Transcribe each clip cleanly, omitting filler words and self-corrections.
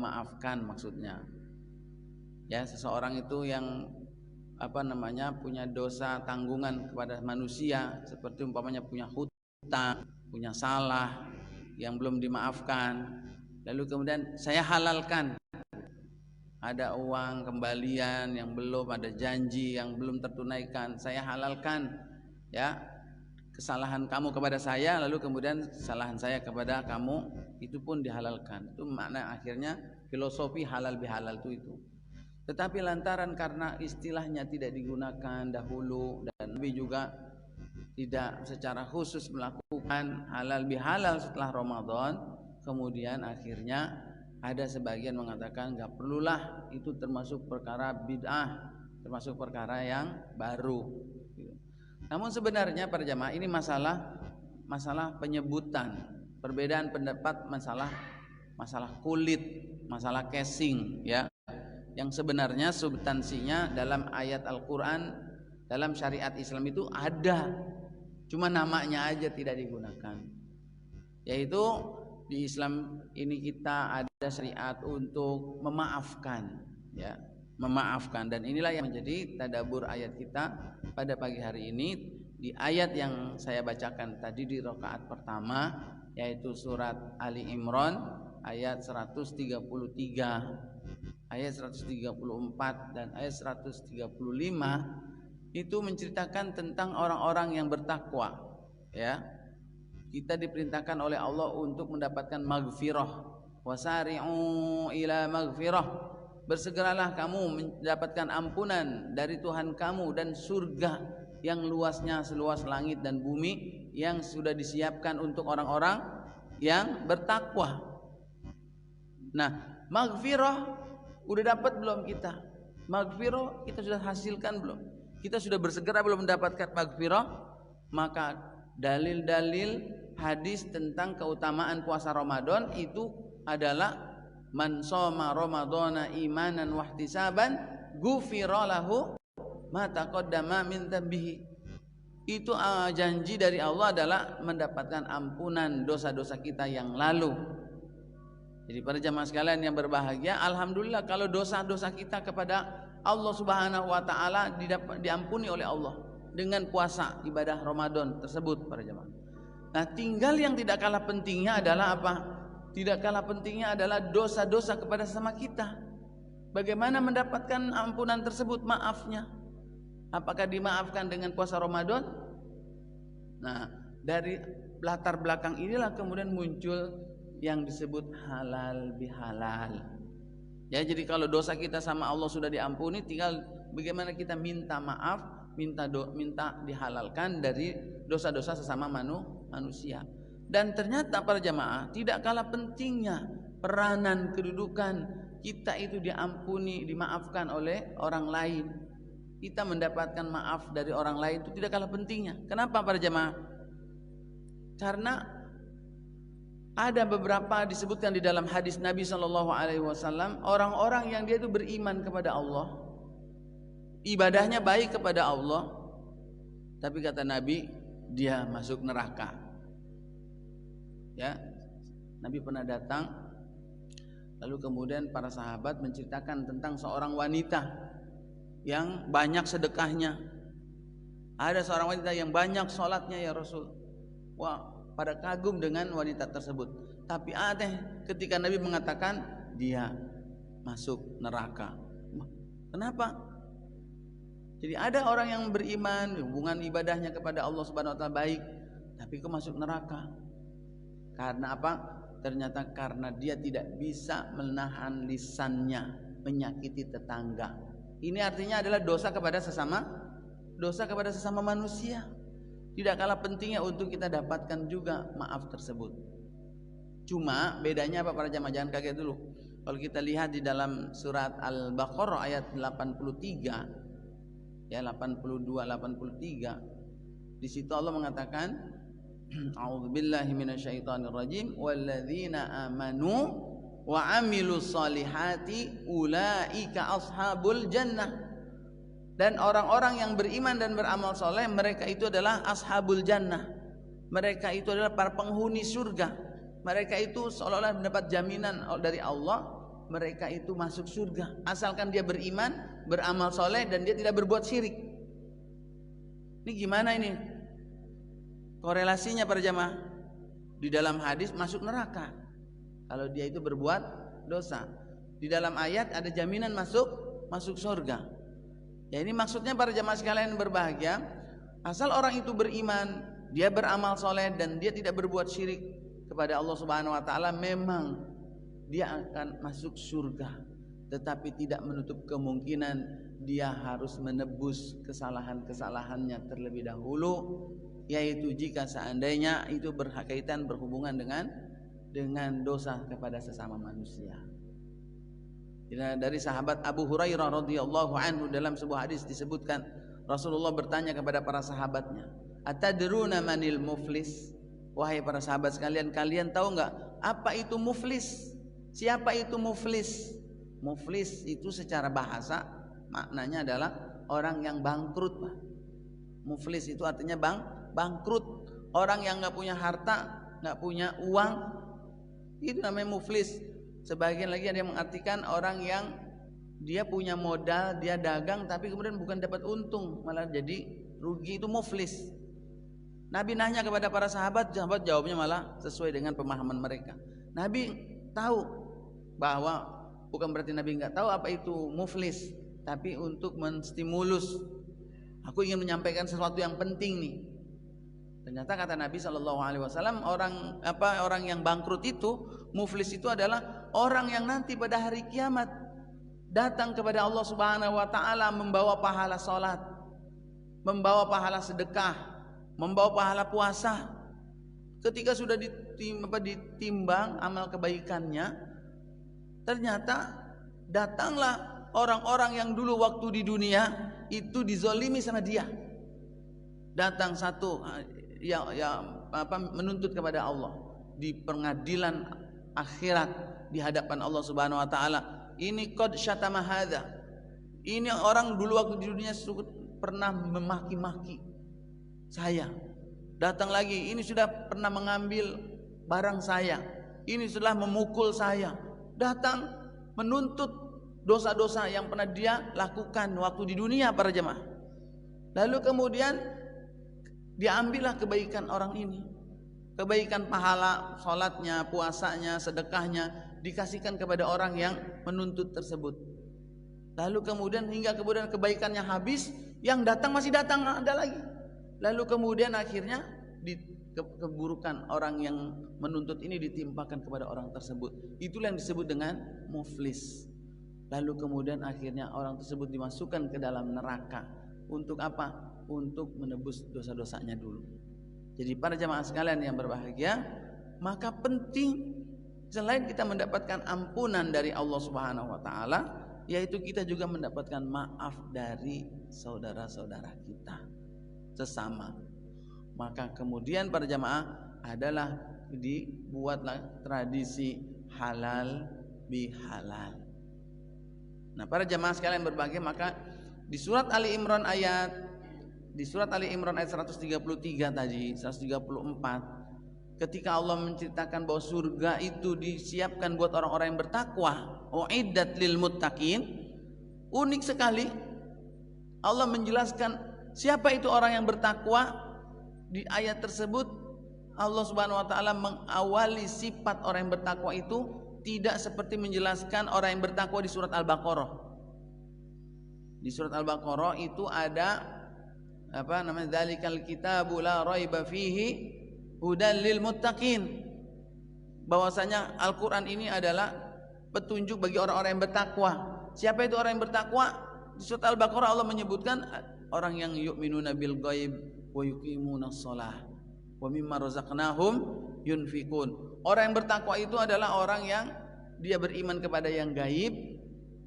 memaafkan maksudnya. Ya, seseorang itu yang punya dosa tanggungan kepada manusia, seperti umpamanya punya hutang, punya salah yang belum dimaafkan, lalu kemudian saya halalkan, ada uang kembalian yang belum, ada janji yang belum tertunaikan, saya halalkan ya kesalahan kamu kepada saya, lalu kemudian kesalahan saya kepada kamu, itu pun dihalalkan. Itu makna akhirnya filosofi halal bihalal itu. Tetapi lantaran karena istilahnya tidak digunakan dahulu, dan Nabi juga tidak secara khusus melakukan halal bihalal setelah Ramadan, kemudian akhirnya ada sebagian mengatakan nggak perlulah, itu termasuk perkara bid'ah, termasuk perkara yang baru. Namun sebenarnya para jamaah, ini masalah penyebutan, perbedaan pendapat masalah kulit, masalah casing ya. Yang sebenarnya substansinya dalam ayat Al-Quran, dalam syariat Islam itu ada, cuma namanya aja tidak digunakan. Yaitu di Islam ini kita ada syariat untuk memaafkan ya, memaafkan. Dan inilah yang menjadi tadabbur ayat kita pada pagi hari ini, di ayat yang saya bacakan tadi di rakaat pertama, yaitu surat Ali Imran ayat 133, ayat 134 dan ayat 135. Itu menceritakan tentang orang-orang yang bertakwa ya. Kita diperintahkan oleh Allah untuk mendapatkan maghfirah, wasari'u ila maghfirah, bersegeralah kamu mendapatkan ampunan dari Tuhan kamu dan surga yang luasnya seluas langit dan bumi, yang sudah disiapkan untuk orang-orang yang bertakwa. Nah, maghfirah udah dapat belum kita? Maghfirah kita sudah hasilkan belum? Kita sudah bersegera belum mendapatkan maghfirah? Maka dalil-dalil hadis tentang keutamaan puasa Ramadan itu adalah man shoma ramadhana imanan wahtisaban ghufira lahu ma taqaddama min dzambihi. Itu janji dari Allah adalah mendapatkan ampunan dosa-dosa kita yang lalu. Jadi para jamaah sekalian yang berbahagia, alhamdulillah kalau dosa-dosa kita kepada Allah Subhanahu wa taala diampuni oleh Allah dengan puasa ibadah Ramadan tersebut para jamaah. Nah, tinggal yang tidak kalah pentingnya adalah apa? Tidak kalah pentingnya adalah dosa-dosa kepada sesama kita. Bagaimana mendapatkan ampunan tersebut, maafnya? Apakah dimaafkan dengan puasa Ramadan? Nah, dari latar belakang inilah kemudian muncul yang disebut halal bihalal. Ya, jadi kalau dosa kita sama Allah sudah diampuni, tinggal bagaimana kita minta maaf, minta dihalalkan dari dosa-dosa sesama manusia. Dan ternyata para jamaah, tidak kalah pentingnya peranan kedudukan kita itu diampuni, dimaafkan oleh orang lain. Kita mendapatkan maaf dari orang lain itu tidak kalah pentingnya. Kenapa para jamaah? Karena ada beberapa disebutkan di dalam hadis Nabi SAW, orang-orang yang dia itu beriman kepada Allah, ibadahnya baik kepada Allah, tapi kata Nabi, dia masuk neraka. Ya, Nabi pernah datang, lalu kemudian para sahabat menceritakan tentang seorang wanita yang banyak sedekahnya. Ada seorang wanita yang banyak sholatnya ya Rasul. Wah, pada kagum dengan wanita tersebut. Tapi aneh ketika Nabi mengatakan dia masuk neraka. Kenapa? Jadi ada orang yang beriman, hubungan ibadahnya kepada Allah Subhanahu wa taala baik, tapi kok masuk neraka? Karena apa? Ternyata karena dia tidak bisa menahan lisannya, menyakiti tetangga. Ini artinya adalah dosa kepada sesama manusia. Tidak kalah pentingnya untuk kita dapatkan juga maaf tersebut. Cuma bedanya apa para jamaah, jangan kaget dulu. Kalau kita lihat di dalam surat Al-Baqarah ayat 83, ya 82 83, di situ Allah mengatakan a'udzubillahi minasyaitonir rajim, walladzina amanu wa amilus solihati ulaika ashabul jannah. Dan orang-orang yang beriman dan beramal soleh, mereka itu adalah ashabul jannah. Mereka itu adalah para penghuni surga. Mereka itu seolah-olah mendapat jaminan dari Allah mereka itu masuk surga asalkan dia beriman, beramal soleh, dan dia tidak berbuat syirik. Ini gimana ini korelasinya para jamaah? Di dalam hadis masuk neraka kalau dia itu berbuat dosa. Di dalam ayat ada jaminan masuk surga. Ya ini maksudnya para jamaah sekalian berbahagia, asal orang itu beriman, dia beramal soleh, dan dia tidak berbuat syirik kepada Allah Subhanahu wa taala, memang dia akan masuk surga. Tetapi tidak menutup kemungkinan dia harus menebus kesalahan-kesalahannya terlebih dahulu, yaitu jika seandainya itu berkaitan berhubungan dengan dosa kepada sesama manusia. Dari sahabat Abu Hurairah radhiyallahu anhu dalam sebuah hadis disebutkan Rasulullah bertanya kepada para sahabatnya, "Atadruna manil muflis?" Wahai para sahabat sekalian, kalian tahu enggak apa itu muflis? Siapa itu muflis? Muflis itu secara bahasa maknanya adalah orang yang bangkrut, Pak. Muflis itu artinya bangkrut. Orang yang enggak punya harta, enggak punya uang, itu namanya muflis. Sebagian lagi ada yang mengartikan orang yang dia punya modal, dia dagang tapi kemudian bukan dapat untung, malah jadi rugi, itu muflis. Nabi nanya kepada para sahabat jawabnya malah sesuai dengan pemahaman mereka. Nabi tahu bahwa bukan berarti Nabi enggak tahu apa itu muflis, tapi untuk menstimulus, aku ingin menyampaikan sesuatu yang penting nih. Ternyata kata Nabi SAW, orang yang bangkrut itu, muflis itu adalah orang yang nanti pada hari kiamat datang kepada Allah Subhanahu wa taala membawa pahala salat, membawa pahala sedekah, membawa pahala puasa. Ketika sudah ditimbang amal kebaikannya, ternyata datanglah orang-orang yang dulu waktu di dunia itu dizolimi sama dia. Datang satu menuntut kepada Allah di pengadilan akhirat di hadapan Allah Subhanahu wa taala. Ini qad syatama hadza. Ini orang dulu waktu di dunia pernah memaki-maki saya. Datang lagi, ini sudah pernah mengambil barang saya. Ini sudah memukul saya. Datang menuntut dosa-dosa yang pernah dia lakukan waktu di dunia para jemaah. Lalu kemudian diambillah kebaikan orang ini, kebaikan pahala salatnya, puasanya, sedekahnya dikasihkan kepada orang yang menuntut tersebut. Lalu kemudian hingga kemudian kebaikannya habis, yang datang masih datang ada lagi. Lalu kemudian akhirnya keburukan orang yang menuntut ini ditimpakan kepada orang tersebut. Itulah yang disebut dengan muflis. Lalu kemudian akhirnya orang tersebut dimasukkan ke dalam neraka. Untuk apa? Untuk menebus dosa-dosanya dulu. Jadi para jamaah sekalian yang berbahagia, maka penting selain kita mendapatkan ampunan dari Allah Subhanahu wa taala, yaitu kita juga mendapatkan maaf dari saudara-saudara kita sesama. Maka kemudian para jamaah adalah dibuatlah tradisi halal bihalal. Nah, para jamaah sekalian berbahagia, maka di surat Ali Imran ayat 133 tadi, 134, ketika Allah menceritakan bahwa surga itu disiapkan buat orang-orang yang bertakwa, uiddat lil muttaqin, unik sekali Allah menjelaskan siapa itu orang yang bertakwa. Di ayat tersebut Allah Subhanahu wa taala mengawali sifat orang yang bertakwa itu tidak seperti menjelaskan orang yang bertakwa di surat Al-Baqarah. Di surat Al-Baqarah itu ada dzalikal kitabu la raiba fihi hudal lil muttaqin. Bahwasanya Al-Qur'an ini adalah petunjuk bagi orang-orang yang bertakwa. Siapa itu orang yang bertakwa? Di surat Al-Baqarah Allah menyebutkan orang yang yu'minuna bil ghaib wa yuqimunas shalah wa mimma razaqnahum yunfikun. Orang yang bertakwa itu adalah orang yang dia beriman kepada yang gaib,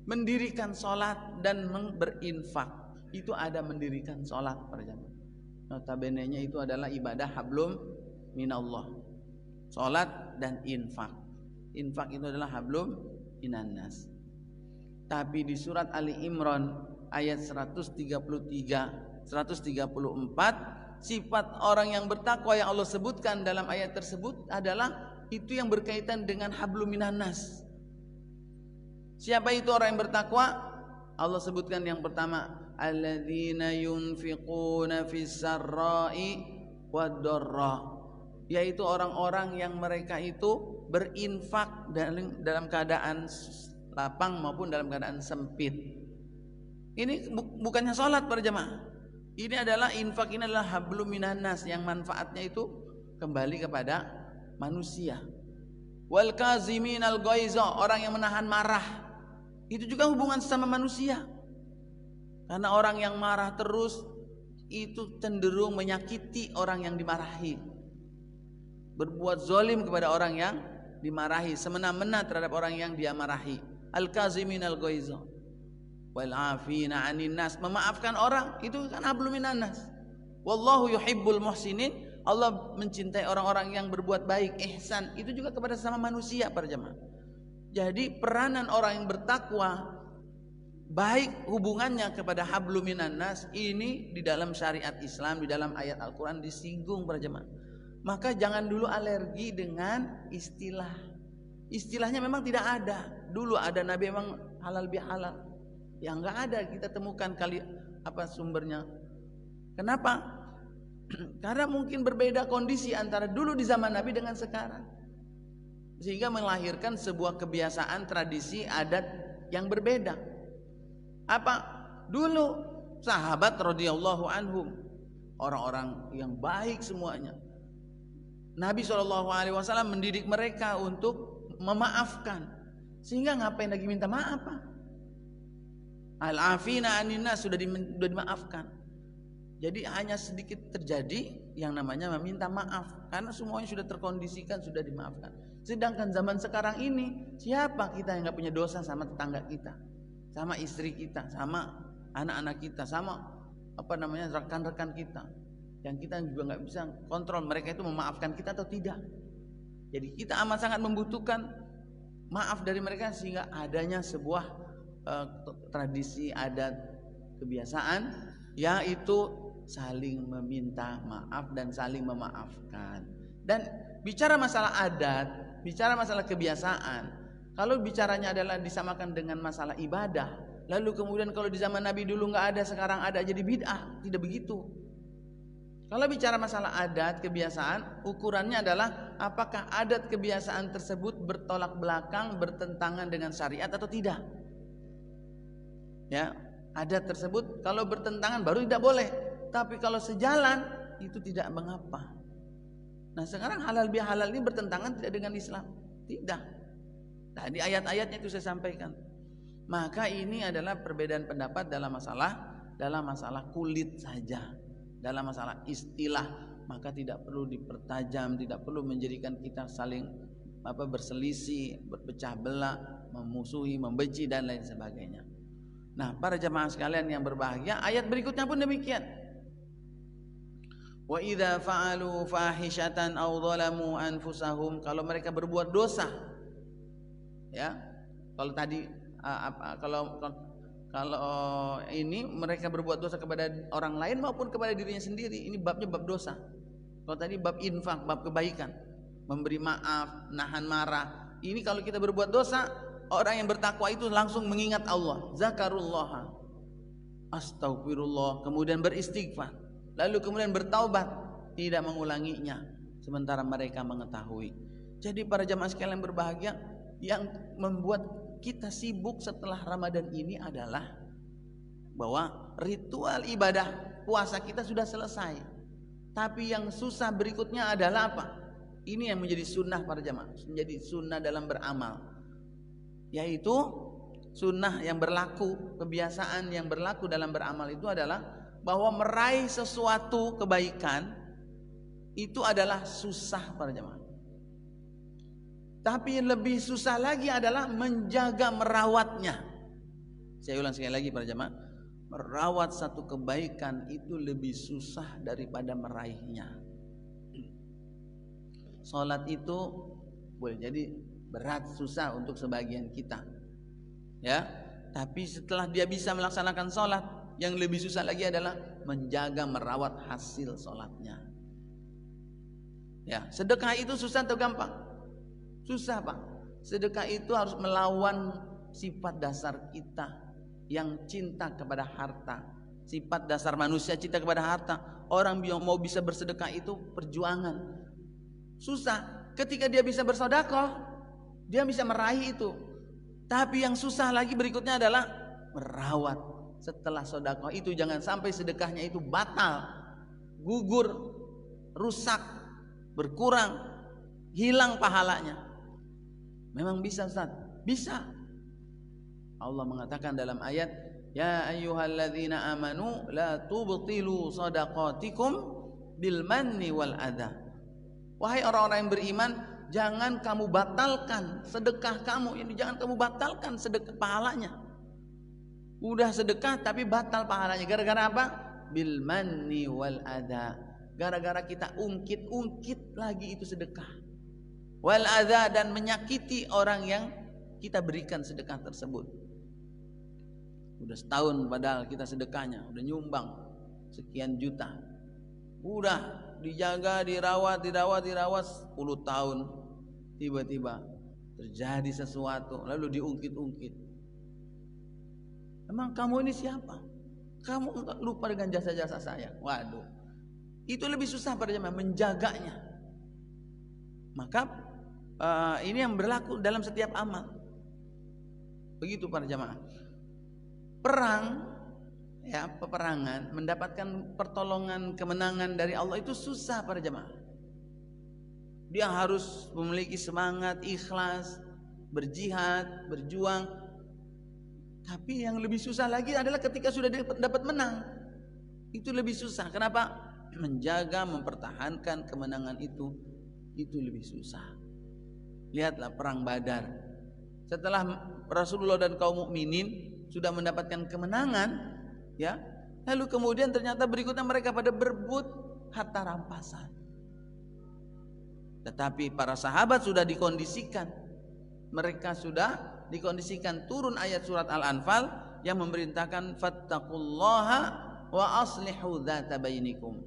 mendirikan salat dan berinfak. Itu ada mendirikan salat para jamaah. Notabene-nya itu adalah ibadah hablum minallah. Salat dan infak. Infak itu adalah hablum minannas. Tapi di surat Ali Imran ayat 134, sifat orang yang bertakwa yang Allah sebutkan dalam ayat tersebut adalah itu yang berkaitan dengan hablum minannas. Siapa itu orang yang bertakwa? Allah sebutkan yang pertama, alladzina yunfiquna fis sarra'i wad-dharra, yaitu orang-orang yang mereka itu berinfak dalam keadaan lapang maupun dalam keadaan sempit. Ini bukannya sholat para jemaah. Ini adalah infak, ini adalah hablum minan nas, yang manfaatnya itu kembali kepada manusia. Wal kaziminal ghaiza, orang yang menahan marah. Itu juga hubungan sama manusia. Karena orang yang marah terus itu cenderung menyakiti orang yang dimarahi. Berbuat zalim kepada orang yang dimarahi, semena-mena terhadap orang yang dia marahi. Al-kaziminal ghaiza wal 'afina 'anil nas, memaafkan orang itu kan hablum minan nas. Wallahu yuhibbul muhsinin, Allah mencintai orang-orang yang berbuat baik, ihsan, itu juga kepada sesama manusia para jemaah. Jadi peranan orang yang bertakwa baik hubungannya kepada hablum minan nas ini di dalam syariat Islam, di dalam ayat Al-Qur'an disinggung para jemaah. Maka jangan dulu alergi dengan istilah. Istilahnya memang tidak ada. Dulu ada nabi memang halal bihalal. Yang enggak ada kita temukan kali apa sumbernya. Kenapa? Karena mungkin berbeda kondisi antara dulu di zaman Nabi dengan sekarang. Sehingga melahirkan sebuah kebiasaan, tradisi, adat yang berbeda. Apa? Dulu sahabat radhiyallahu anhum, orang-orang yang baik semuanya. Nabi SAW mendidik mereka untuk memaafkan. Sehingga ngapain lagi minta maaf? Al-afina 'anil nas, sudah dimaafkan. Jadi hanya sedikit terjadi yang namanya meminta maaf, karena semuanya sudah terkondisikan, sudah dimaafkan. Sedangkan zaman sekarang ini, siapa kita yang gak punya dosa sama tetangga kita, sama istri kita, sama anak-anak kita, sama rekan-rekan kita, yang kita juga nggak bisa kontrol mereka itu memaafkan kita atau tidak. Jadi kita amat sangat membutuhkan maaf dari mereka, sehingga adanya sebuah tradisi, adat, kebiasaan, yaitu saling meminta maaf dan saling memaafkan. Dan bicara masalah adat, bicara masalah kebiasaan, kalau bicaranya adalah disamakan dengan masalah ibadah, lalu kemudian kalau di zaman Nabi dulu nggak ada, sekarang ada, jadi bid'ah. Tidak begitu. Kalau bicara masalah adat, kebiasaan, ukurannya adalah apakah adat kebiasaan tersebut bertolak belakang, bertentangan dengan syariat atau tidak. Ya, adat tersebut kalau bertentangan baru tidak boleh. Tapi kalau sejalan itu tidak mengapa. Nah sekarang halal bihalal ini bertentangan tidak dengan Islam? Tidak. Nah di ayat-ayatnya itu saya sampaikan. Maka ini adalah perbedaan pendapat dalam masalah kulit saja, dalam masalah istilah. Maka tidak perlu dipertajam, tidak perlu menjadikan kita saling berselisih, berpecah belah, memusuhi, membenci dan lain sebagainya. Nah para jemaah sekalian yang berbahagia, ayat berikutnya pun demikian. Wa idza fa'alu fahishatan aw zalamu anfusahum, kalau mereka berbuat dosa, ya, kalau tadi kalau ini mereka berbuat dosa kepada orang lain maupun kepada dirinya sendiri, ini babnya bab dosa. Kalau tadi bab infak, bab kebaikan, memberi maaf, nahan marah. Ini kalau kita berbuat dosa, orang yang bertakwa itu langsung mengingat Allah, zakarullah, astagfirullah, kemudian beristighfar, lalu kemudian bertaubat, tidak mengulanginya, sementara mereka mengetahui. Jadi para jamaah sekalian berbahagia, yang membuat kita sibuk setelah Ramadan ini adalah bahwa ritual ibadah puasa kita sudah selesai, tapi yang susah berikutnya adalah apa? Ini yang menjadi sunnah para jamaah, menjadi sunnah dalam beramal, yaitu sunnah yang berlaku, kebiasaan yang berlaku dalam beramal itu adalah bahwa meraih sesuatu kebaikan itu adalah susah para jemaah. Tapi lebih susah lagi adalah menjaga merawatnya. Saya ulang sekali lagi para jemaah, merawat satu kebaikan itu lebih susah daripada meraihnya. Salat itu boleh jadi berat, susah untuk sebagian kita, ya. Tapi setelah dia bisa melaksanakan salat, yang lebih susah lagi adalah menjaga merawat hasil sholatnya. Ya, sedekah itu susah atau gampang? Susah Pak. Sedekah itu harus melawan sifat dasar kita yang cinta kepada harta. Sifat dasar manusia cinta kepada harta. Orang mau bisa bersedekah itu perjuangan. Susah. Ketika dia bisa bersedekah, dia bisa meraih itu. Tapi yang susah lagi berikutnya adalah merawat setelah sedekah itu. Jangan sampai sedekahnya itu batal, gugur, rusak, berkurang, hilang pahalanya. Memang bisa, Ustaz? Bisa. Allah mengatakan dalam ayat, ya ayyuhalladzina amanu la tubtilu shadaqatikum bil manni wal adha. Wahai orang-orang yang beriman, jangan kamu batalkan sedekah kamu. Ini jangan kamu batalkan sedekah pahalanya. Udah sedekah tapi batal pahalanya. Gara-gara apa? Bil manni wal adha. Gara-gara kita ungkit-ungkit lagi itu sedekah. Wal adha, dan menyakiti orang yang kita berikan sedekah tersebut. Udah setahun padahal kita sedekahnya, udah nyumbang sekian juta. Udah dijaga, dirawat 10 tahun. Tiba-tiba terjadi sesuatu, lalu diungkit-ungkit. Emang kamu ini siapa? Kamu lupa dengan jasa-jasa saya. Waduh, itu lebih susah pada jemaah menjaganya. Maka ini yang berlaku dalam setiap amal. Begitu para jemaah. Perang, ya, peperangan, mendapatkan pertolongan, kemenangan dari Allah itu susah para jemaah. Dia harus memiliki semangat, ikhlas, berjihad, berjuang. Tapi yang lebih susah lagi adalah ketika sudah dapat menang. Itu lebih susah. Kenapa? Menjaga, mempertahankan kemenangan itu lebih susah. Lihatlah perang Badar. Setelah Rasulullah dan kaum mukminin sudah mendapatkan kemenangan, ya, lalu kemudian ternyata berikutnya mereka pada berebut harta rampasan. Tetapi para sahabat sudah dikondisikan, mereka sudah dikondisikan turun ayat surat Al-Anfal yang memerintahkan fattaqullaha wa aslihu dzata bainikum.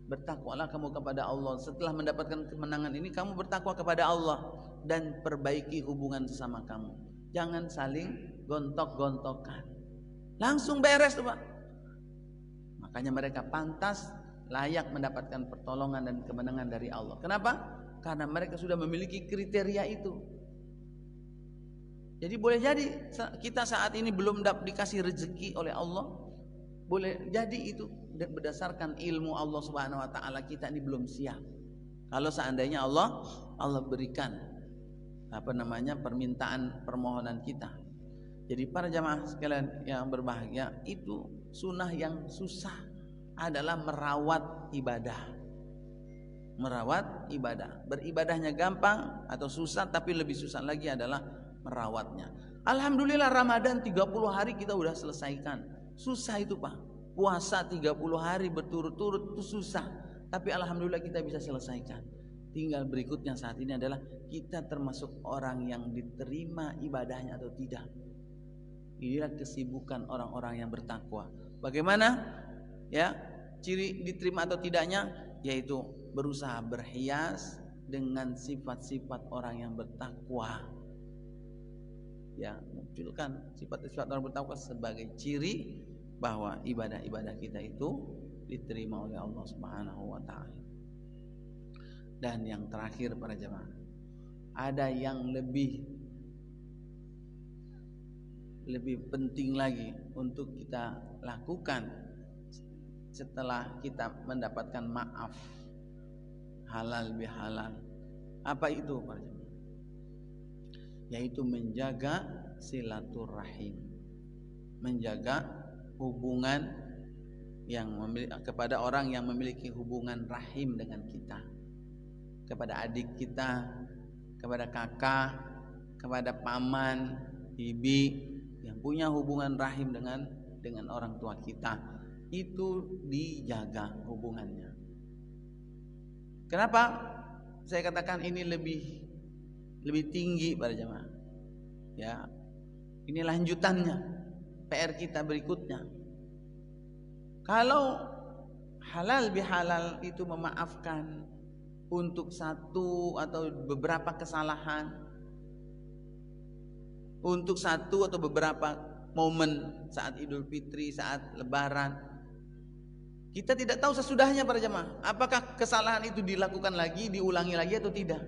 Bertakwalah kamu kepada Allah. Setelah mendapatkan kemenangan ini, kamu bertakwa kepada Allah dan perbaiki hubungan sesama kamu. Jangan saling gontok-gontokan. Langsung beres tuh, Pak. Makanya mereka pantas, layak mendapatkan pertolongan dan kemenangan dari Allah. Kenapa? Karena mereka sudah memiliki kriteria itu. Jadi boleh jadi kita saat ini belum dikasih rezeki oleh Allah. Boleh jadi itu berdasarkan ilmu Allah Subhanahu wa taala, kita ini belum siap. Kalau seandainya Allah berikan permintaan permohonan kita. Jadi para jamaah sekalian yang berbahagia, itu sunnah yang susah adalah merawat ibadah. Merawat ibadah. Beribadahnya gampang atau susah, tapi lebih susah lagi adalah merawatnya. Alhamdulillah Ramadan 30 hari kita udah selesaikan. Susah itu, Pak. Puasa 30 hari berturut-turut itu susah. Tapi alhamdulillah kita bisa selesaikan. Tinggal berikutnya saat ini adalah kita termasuk orang yang diterima ibadahnya atau tidak. Inilah kesibukan orang-orang yang bertakwa. Bagaimana? Ya, ciri diterima atau tidaknya yaitu berusaha berhias dengan sifat-sifat orang yang bertakwa. Ya, munculkan sifat-sifat orang bertakwa sebagai ciri bahwa ibadah-ibadah kita itu diterima oleh Allah Subhanahu wa taala. Dan yang terakhir para jemaah, ada yang lebih penting lagi untuk kita lakukan setelah kita mendapatkan maaf halal bihalal. Apa itu para jemaah? Yaitu menjaga silaturahim, menjaga hubungan kepada orang yang memiliki hubungan rahim dengan kita, kepada adik kita, kepada kakak, kepada paman, bibi yang punya hubungan rahim dengan orang tua kita, itu dijaga hubungannya. Kenapa saya katakan ini lebih tinggi pada jemaah? Ya, ini lanjutannya PR kita berikutnya. Kalau halal bihalal itu memaafkan untuk satu atau beberapa kesalahan, untuk satu atau beberapa momen saat Idul Fitri, saat Lebaran. Kita tidak tahu sesudahnya para jemaah, apakah kesalahan itu dilakukan lagi, diulangi lagi atau tidak.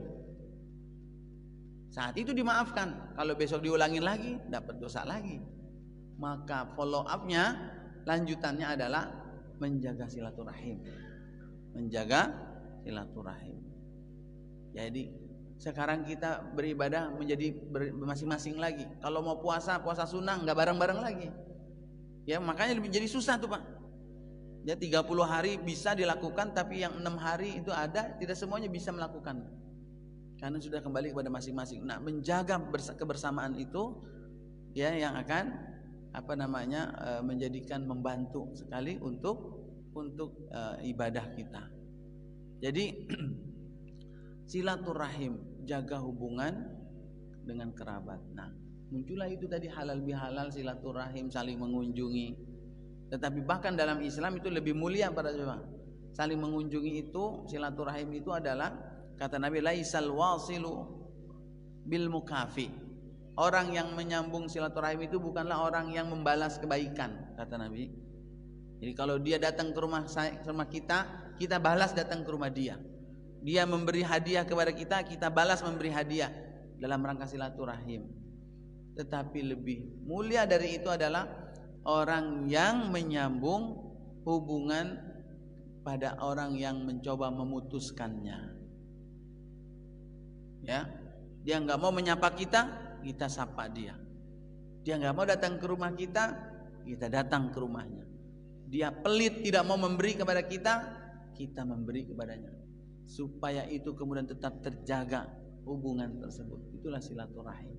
Saat itu dimaafkan, kalau besok diulangi lagi dapat dosa lagi. Maka follow up-nya, lanjutannya adalah menjaga silaturahim. Menjaga silaturahim. Jadi sekarang kita beribadah menjadi masing-masing lagi. Kalau mau puasa sunnah nggak bareng-bareng lagi. Ya makanya jadi susah tuh Pak. Ya 30 hari bisa dilakukan, tapi yang 6 hari itu ada, tidak semuanya bisa melakukan. Karena sudah kembali kepada masing-masing. Nah, menjaga kebersamaan itu ya yang akan menjadikan membantu sekali untuk ibadah kita. Jadi silaturahim, jaga hubungan dengan kerabat. Nah, muncullah itu tadi halal bihalal, silaturahim, saling mengunjungi. Tetapi bahkan dalam Islam itu lebih mulia para jemaah. Saling mengunjungi itu, silaturahim itu adalah, kata Nabi, laisal wasilu bil mukafi. Orang yang menyambung silaturahim itu bukanlah orang yang membalas kebaikan, kata Nabi. Jadi kalau dia datang ke rumah kita balas datang ke rumah dia. Dia memberi hadiah kepada kita, kita balas memberi hadiah dalam rangka silaturahim. Tetapi lebih mulia dari itu adalah orang yang menyambung hubungan pada orang yang mencoba memutuskannya. Ya, dia nggak mau menyapa kita, kita sapa dia. Dia nggak mau datang ke rumah kita, kita datang ke rumahnya. Dia pelit tidak mau memberi kepada kita, kita memberi kepadanya. Supaya itu kemudian tetap terjaga hubungan tersebut. Itulah silaturahim.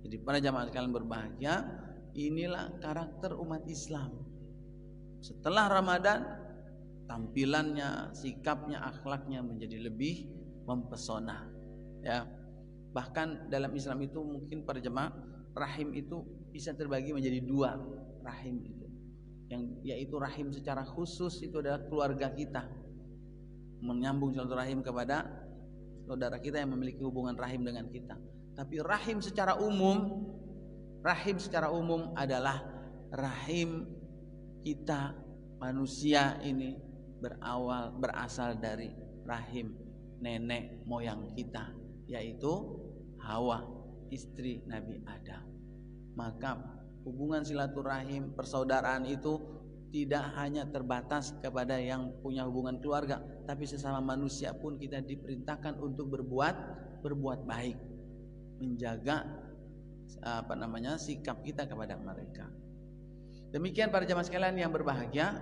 Jadi para jamaah sekalian berbahagia, inilah karakter umat Islam. Setelah Ramadan, tampilannya, sikapnya, akhlaknya menjadi lebih mempesona. Ya, bahkan dalam Islam itu mungkin para jemaah, rahim itu bisa terbagi menjadi 2 rahim itu. Yaitu rahim secara khusus itu adalah keluarga kita, menyambung silaturahim kepada saudara kita yang memiliki hubungan rahim dengan kita. Tapi rahim secara umum adalah rahim kita manusia ini berasal dari rahim nenek moyang kita, yaitu Hawa, istri Nabi Adam. Maka hubungan silaturahim, persaudaraan itu tidak hanya terbatas kepada yang punya hubungan keluarga, tapi sesama manusia pun kita diperintahkan untuk berbuat baik, menjaga sikap kita kepada mereka. Demikian para jamaah sekalian yang berbahagia,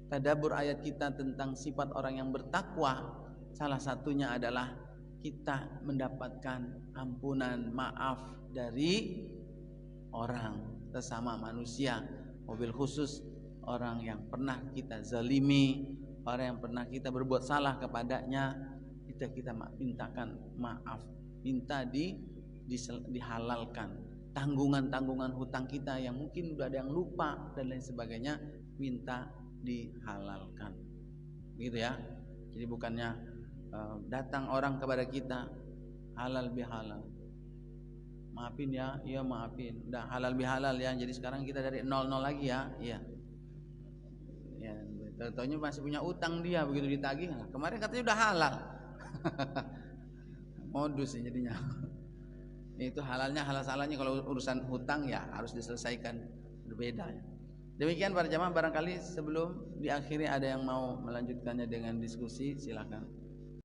tadabbur ayat kita tentang sifat orang yang bertakwa, salah satunya adalah kita mendapatkan ampunan, maaf dari orang sesama manusia, mobil khusus orang yang pernah kita zalimi, orang yang pernah kita berbuat salah kepadanya, kita mintakan maaf, minta dihalalkan tanggungan hutang kita yang mungkin udah ada yang lupa dan lain sebagainya, minta dihalalkan, gitu ya. Jadi bukannya datang orang kepada kita halal bihalal, maafin ya, iya maafin, udah halal bihalal ya. Jadi sekarang kita dari 00 lagi ya, iya. Ya, tahu-tahunya masih punya utang dia, begitu ditagih, kemarin katanya udah halal. Modus ya jadinya. Itu halalnya, halal salahnya kalau urusan hutang ya harus diselesaikan, berbeda ya. Demikian para jamaah, barangkali sebelum diakhiri ada yang mau melanjutkannya dengan diskusi, silakan.